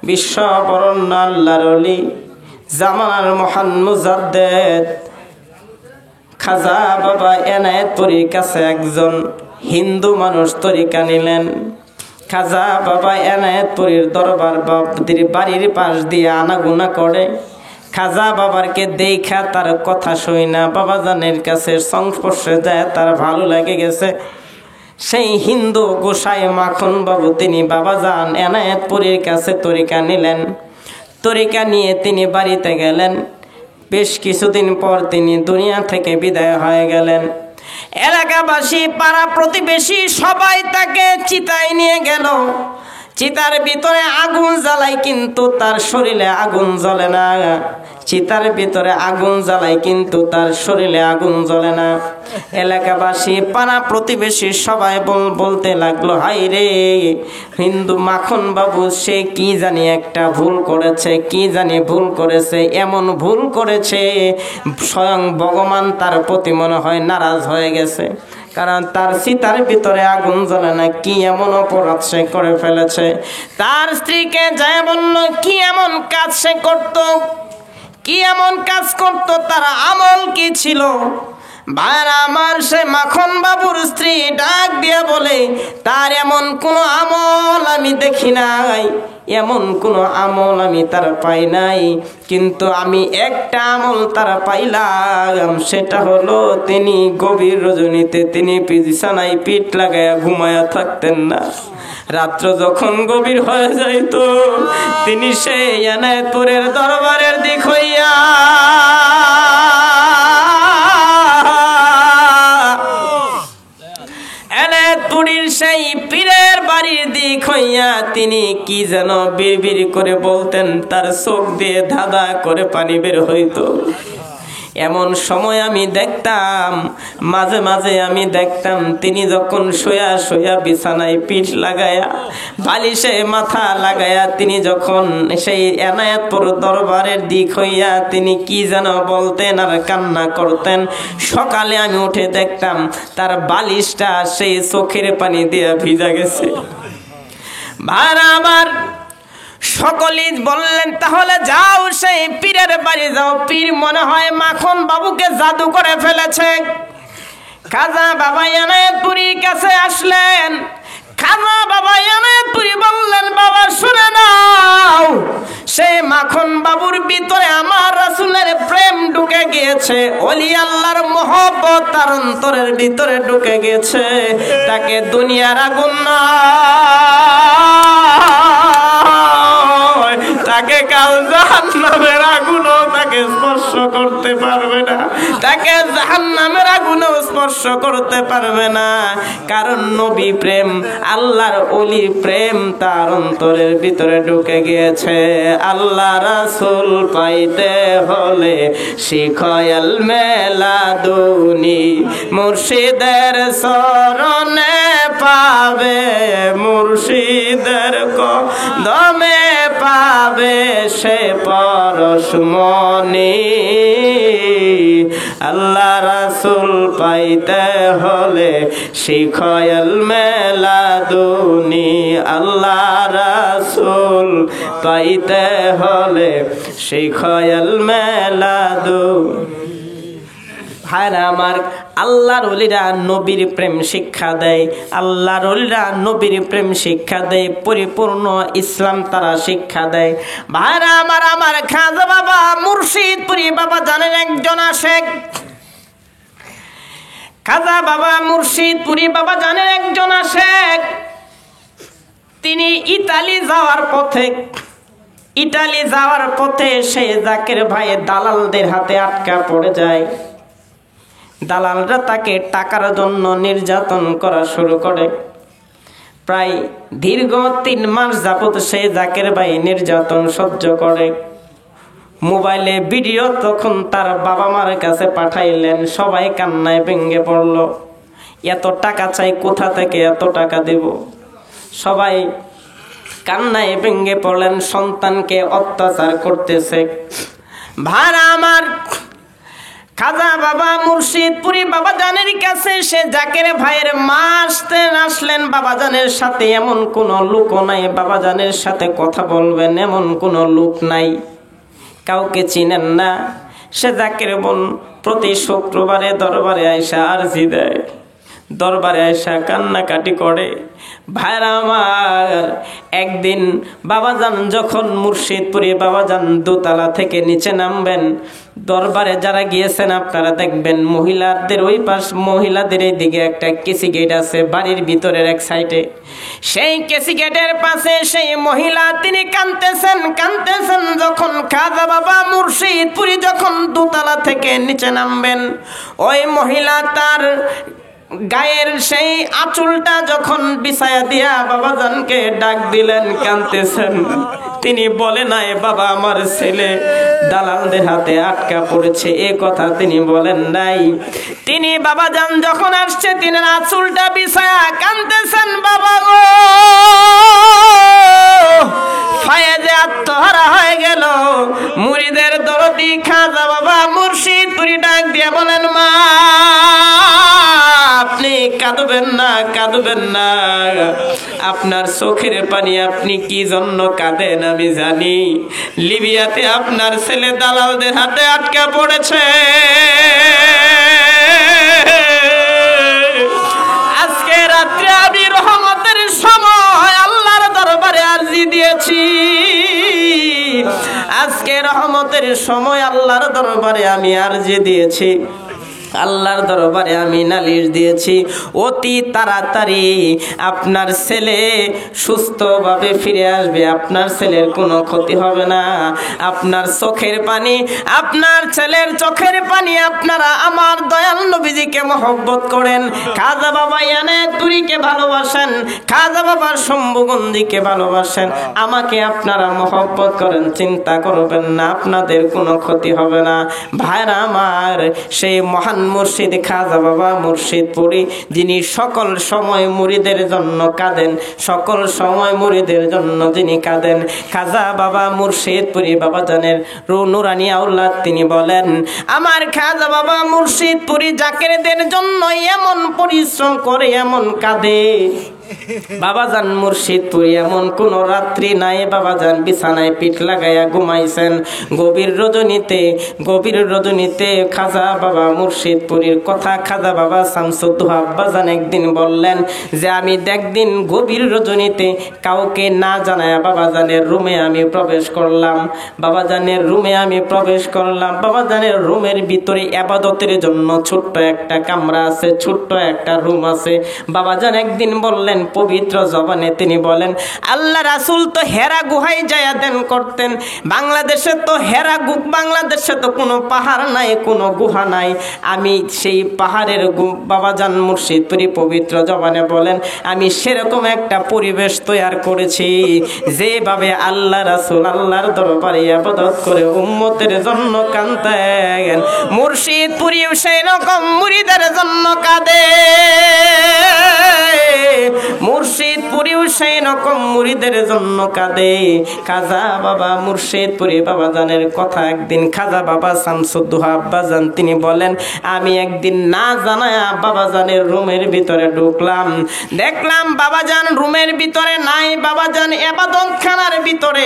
বিশ্ব বরণ্য আল্লাহর ওলি জামানার মহান মুজাদ্দেদ খাজা বাবা এনায়েতপুরীর কাছে একজন হিন্দু মানুষ তরিকা নিলেন। খাজা বাবা এনায়েতপুরীর দরবার বাড়ির পাশ দিয়ে আনাগোনা করে। খাজা বাবারকে দেখা তার কথা শুই না বাবাজানের কাছে সংস্পর্শে যায়, তার ভালো লেগে গেছে। সেই হিন্দু গোসাই মাখন বাবু তিনি বাবাজান এনায়েতপুরীর কাছে তরিকা নিলেন। তরিকা নিয়ে তিনি বাড়িতে গেলেন। বেশ কিছুদিন পর তিনি দুনিয়া থেকে বিদায় হয়ে গেলেন। এলাকাবাসী পাড়া প্রতিবেশী সবাই তাকে চিতায় নিয়ে গেল। চিতার ভিতরে আগুন জ্বালায় কিন্তু তার শরীরে আগুন জ্বলে না। চিতার ভিতরে আগুন জ্বালায় কিন্তু তার শরীরে আগুন জ্বলে না। এলাকাবাসী পাড়া প্রতিবেশী সবাই বলতে লাগলো, হাই রে হিন্দু মাখন বাবু সে কি জানি একটা ভুল করেছে, কি জানি ভুল করেছে, এমন ভুল করেছে স্বয়ং ভগবান তার প্রতি মনে হয় নারাজ হয়ে গেছে। কারণ তার চিতার ভিতরে আগুন জ্বলে না, কি এমন অপরাধ সে করে ফেলেছে। তার স্ত্রীকে যায় বলল কি এমন কাজ সে করত, কি এমন কাজ করত, তার আমল কি ছিল। ভাইরা আমার, সে মাখন বাবুর স্ত্রী ডাক দিয়ে বলে, তার এমন কোনো আমল আমি দেখি নাই, এমন কোনো আমল আমি তার পাই নাই, কিন্তু আমি একটা আমল তারা পাইলাম, সেটা হলো তিনি গভীর রজনীতে তিনি বিছানায় পিঠ লাগায়া ঘুমায়া থাকতেন না। রাত্র যখন গভীর হয়ে যাইত তিনি সেই এনায়েতপুরের দরবারের দিক হইয়া এনায়েতপুরীর সেই পীরের বাড়ির দিক হইয়া তিনি কি যেন বিড়বিড় করে বলতেন, তার চোখ দিয়ে ধাঁধা করে পানি বের হইত। এমন সময় আমি দেখতাম, মাঝে মাঝে আমি দেখতাম তিনি যখন শোয়া শোয়া বিছানায় পিঠ লাগায়া বালিশে মাথা লাগায়া তিনি যখন সেই এনায়েতপুর দরবারের দিক হইয়া তিনি কি যেন বলতেন আর কান্না করতেন। সকালে আমি উঠে দেখতাম তার বালিশটা সেই চোখের পানি দিয়ে ভিজা গেছে। ভাইরা আমার, সকলেই বললেন তাহলে যাও সেই পীরের বাড়ি যাও, পীর মনে হয় মাখন বাবুকে জাদু করে ফেলেছে। খাজা বাবা এনায়েতপুরীর কাছে আসলেন। খাজা বাবা এনায়েতপুরী বললেন, বাবা শুনে নাও, সে মাখন বাবুর ভিতরে আমার রাসূলের প্রেম ঢুকে গিয়েছে, ওলি আল্লাহর মহব্বত তার অন্তরের ভিতরে ঢুকে গেছে। তাকে দুনিয়ার আগুন না, তাকে কাল জাহান্নামের আগুনও তাকে স্পর্শ করতে পারবে না, তাকে জাহান্নামের আগুনও স্পর্শ করতে পারবে না। কারণ নবী প্রেম, আল্লাহর ওলি প্রেম তার অন্তরের ভিতরে ঢুকে গিয়েছে। আল্লাহ রাসূল পাইতে হলে শিখয়াল মেলাদুনি, মুর্শিদের শরণে পাবে, মুর্শিদের কদমে পাবে সে পরশমণি। আল্লাহ রাসূল পাইতে হলে শিখয়াল মেলাদুনি, আল্লাহ রাসূল পাইতে হলে শিখয়াল মেলাদুনি। ভাইরা আমার, আল্লাহর ওলিরা নবীর প্রেম শিক্ষা দেয়, আল্লাহর ওলিরা নবীর প্রেম শিক্ষা দেয়, পরিপূর্ণ ইসলাম তারা শিক্ষা দেয়। ভাইরা আমার, আমার খাজা বাবা মুর্শিদপুরি বাবা জানেন একজন আশেক। খাজা বাবা মুর্শিদপুরি বাবা জানেন একজন আশেক। তিনি ইতালি যাওয়ার পথে সে জাকের ভাই দালালদের হাতে আটকা পড়ে যায়। দালালরা তাকে টাকার জন্য নির্যাতন করা শুরু করে। প্রায় দীর্ঘ 3 মাস যাবত সে জাকের ভাই নির্যাতন সহ্য করে। মোবাইলে ভিডিও তখন তার বাবা মার কাছে পাঠাইলেন, সবাই কান্নায় ভেঙে পড়ল। এত টাকা চাই, কোথা থেকে এত টাকা দেব? সবাই কান্নায় ভেঙে পড়লেন, সন্তানকে অত্যাচার করতেছে। ভাইরা আমার, খাজা বাবা মুর্শিদপুরি বাবাজানের কাছে সে জাকের ভাইয়ের মা আসলেন বাবাজানের সাথে এমন কোন লোক নাই, বাবাজানের সাথে কথা বলবেন এমন কোন লোক নাই, কাউকে চিনেন না। সে জাকের বোন প্রতি শুক্রবারে দরবারে আয়সা আরজি দেয়, দরবারে আয়সা কান্নাকাটি করে। ভাইরা আমার, একদিন বাবাজান যখন মুর্শিদপুরে বাবাজান দোতলা থেকে নিচে নামবেন, দরবারে যারা গিয়েছেন আপনারা দেখবেন মহিলাদের ওই পাশ, মহিলাদের এই দিকে একটা কেসি গেট আছে বাড়ির ভিতরের এক সাইডে। সেই কেসি গেটের পাশে সেই মহিলা তিনি কাঁদতেছেন যখন খাজা বাবা মুর্শিদপুরি যখন দোতলা থেকে নিচে নামবেন, ওই মহিলা তার গায়ের সেই আঁচলটা যখন বিছায়া দিয়া বাবাজানকে ডাক দিলেন, কাঁদতেছেন। তিনি বলে নাই বাবা আমার ছেলে দালালদের হাতে আটকা পড়েছে, এ কথা তিনি বলেন নাই। তিনি বাবাজান যখন আসছে তিনি আঁচলটা বিছায়া কাঁদতেছেন, বাবা গো ফায়েজে আত্মহারা হয়ে গেল। মুরিদের দরদি খাজা বাবা মুর্শিদপুরি ডাক দিয়ে বলেন, মা আপনি কাঁদবেন না, আপনার চোখের পানি আপনি কি জন্য কাঁদেন আমি জানি। লিবিয়াতে আপনার ছেলে দালালদের হাতে আটকা পড়েছে। আজকে রাত্রে আমি রহমতের সময় আল্লাহর দরবারে আরজি দিয়েছি, আজকে রহমতের সময় আল্লাহর দরবারে আমি আরজি দিয়েছি, আল্লাহর দরবারে আমি নালিশ দিয়েছি, অতি তাড়াতাড়ি আপনার ছেলে সুস্থভাবে ফিরে আসবে, আপনার ছেলের কোনো ক্ষতি হবে না। আপনার চোখের পানি, আপনার ছেলের চোখের পানি আপনারা আমার দয়াল নবীজিকে মহব্বত করেন, খাজা বাবা ইয়ানাতুরিকে ভালোবাসেন, খাজা বাবার শম্ভুগঞ্জিকে ভালোবাসেন, আমাকে আপনারা মহব্বত করেন, চিন্তা করবেন না, আপনাদের কোনো ক্ষতি হবে না। ভাইরা আমার, সেই মহান মুর্শিদ খাজা বাবা মুর্শিদপুরি যিনি সকল সময় মুরিদের জন্য কাঁদেন, সকল সময় মুরিদের জন্য যিনি কাঁদেন, খাজা বাবা মুর্শিদপুরি বাবাজানের নুরানি আওলাদ, তিনি বলেন আমার খাজা বাবা মুর্শিদপুরি জাকেরদের জন্য এমন পরিশ্রম করে, এমন কাঁদে। বাবাজান মুর্শিদপুরি এমন কোন রাত্রি নাই বাবাজান বিছানায় পিঠ লাগাইয়া ঘুমাইছেন। গভীর রজনীতে খাজা বাবা মুর্শিদপুরীর কথা খাজা বাবা শামসুদ্দোহা আব্বাজান একদিন বললেন যে আমি একদিন গভীর রজনীতে কাউকে না জানায়া বাবাজানের রুমে আমি প্রবেশ করলাম, বাবাজানের রুমে আমি প্রবেশ করলাম। বাবাজানের রুমের ভিতরে ইবাদতের জন্য ছোট্ট একটা কামরা আছে, ছোট্ট একটা রুম আছে। বাবাজান একদিন বললেন পবিত্র জবানে, তিনি বলেন আল্লাহ রাসূল তো হেরা গুহায় যায়া দেন করতেন, বাংলাদেশে তো কোনো পাহাড় নাই, কোনো গুহা নাই, আমি সেই পাহাড়ের বাবাজান মুর্শিদপুরি পবিত্র জবানে বলেন আমি সেরকম একটা পরিবেশ তৈরি করেছি যেভাবে আল্লাহ রাসূল আল্লাহর দরবারে ইবাদত করে উম্মতের জন্য কাঁদেন, মুর্শিদপুরিও সেই রকম মুরিদের জন্য কাঁদে, মুর্শিদপুরিও সেই রকম মুরিদের জন্য কাঁদে। খাজা বাবা মুর্শিদপুরি বাবাজানের কথা একদিন খাজা বাবা শামসুদ্দোহা আব্বাজান তিনি বলেন আমি একদিন না জানায়া বাবাজানের রুমের ভিতরে ঢুকলাম, দেখলাম বাবাজান রুমের ভিতরে নাই, বাবাজান ইবাদতখানার ভিতরে।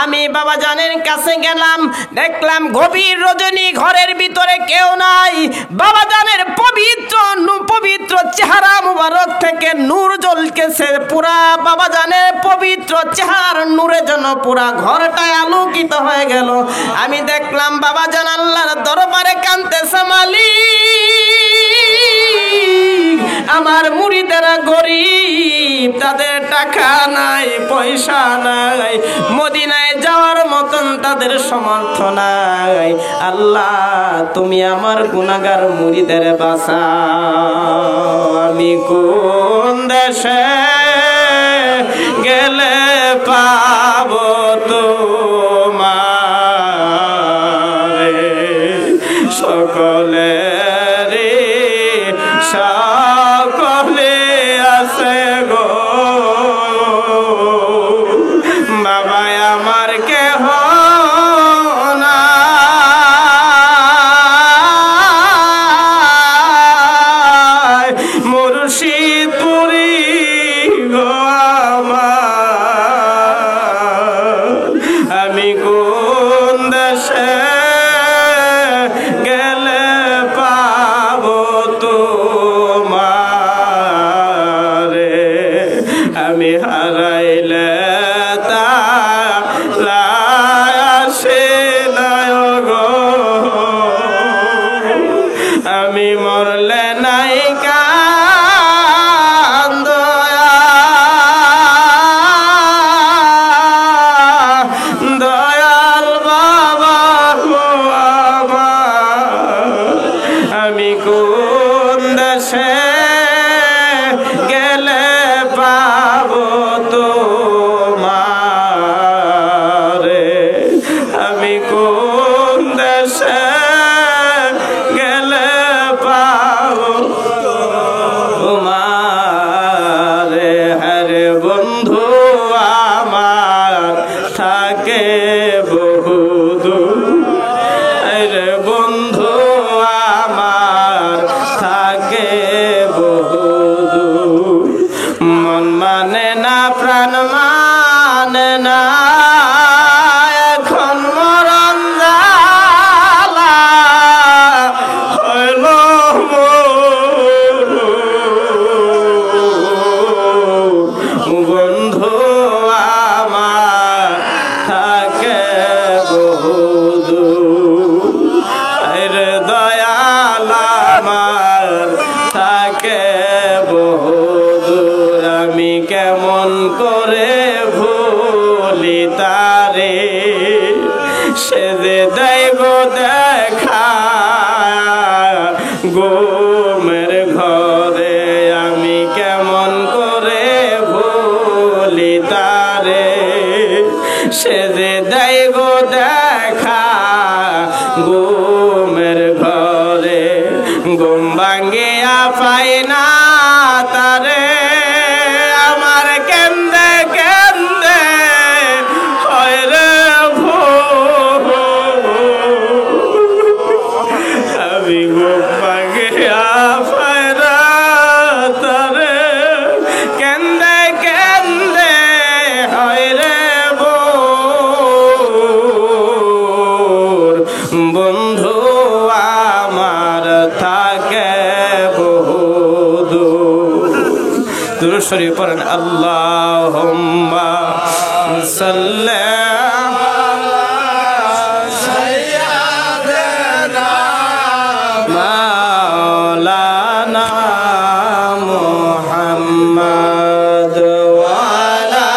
আমি বাবাজানের কাছে গেলাম, দেখলাম গভীর রজনী, ঘরের ভিতরে কেউ নাই, বাবাজানের পবিত্র চেহারা মুবারক থেকে নূর জ্বলতেছে, পুরা বাবাজানের পবিত্র চেহারার নূরে যেন পুরা ঘরটা আলোকিত হয়ে গেল। আমি দেখলাম বাবাজান আল্লাহর দরবারে কাঁদতেছে, মালিক আমার মুরিদেরা গরিব, তাদের টাকা নাই, পয়সা নাই, মদিনায় যাওয়ার মতন তাদের সামর্থ্য নাই, আল্লাহ তুমি আমার গুনাহগার মুরিদের বাঁচাও। আমি কোন দেশে গেলে পাবো তোমার, সকলেরই সকলে আছে গো, বাবা আমার কেহ নাই, বহুদূর রে বন্ধু আমার থাকে বহুদূর মন মানে না প্রাণ মানে না এখন মরণ জ্বালা হইল বন্ধু আমার থাকে বহুদূর দয়াল আমার থাকে বহুদূর আমি কেমন করে ভুলি তারে সে যে দেব দেখা ঘুমের ঘরে আমি কেমন করে ভুলি তারে সে যে দেব দেখা ঘুমের ঘরে ঘুম ভাঙ্গিয়া পাই না তারে আমার কেন্দে কেন্দে হয় রে ভোর আমি ঘুম ভাঙ্গিয়া পাই না তারে কেন্দে কেন্দে হয় রে ভোর বন্ধু আমার থাকে বহুদূর দুরূদ শরীফ পড়েন আল্লাহুম্মা সাল্লি মাওলানা মুহাম্মদ ওয়া আলা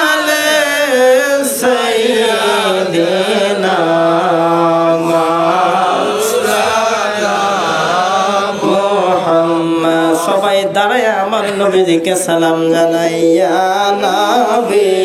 আলি সাইয়্যিদিনা মুহাম্মদ সবাই দাঁড়ায় আমার নবীজিকে সালাম জানাইয়া নবী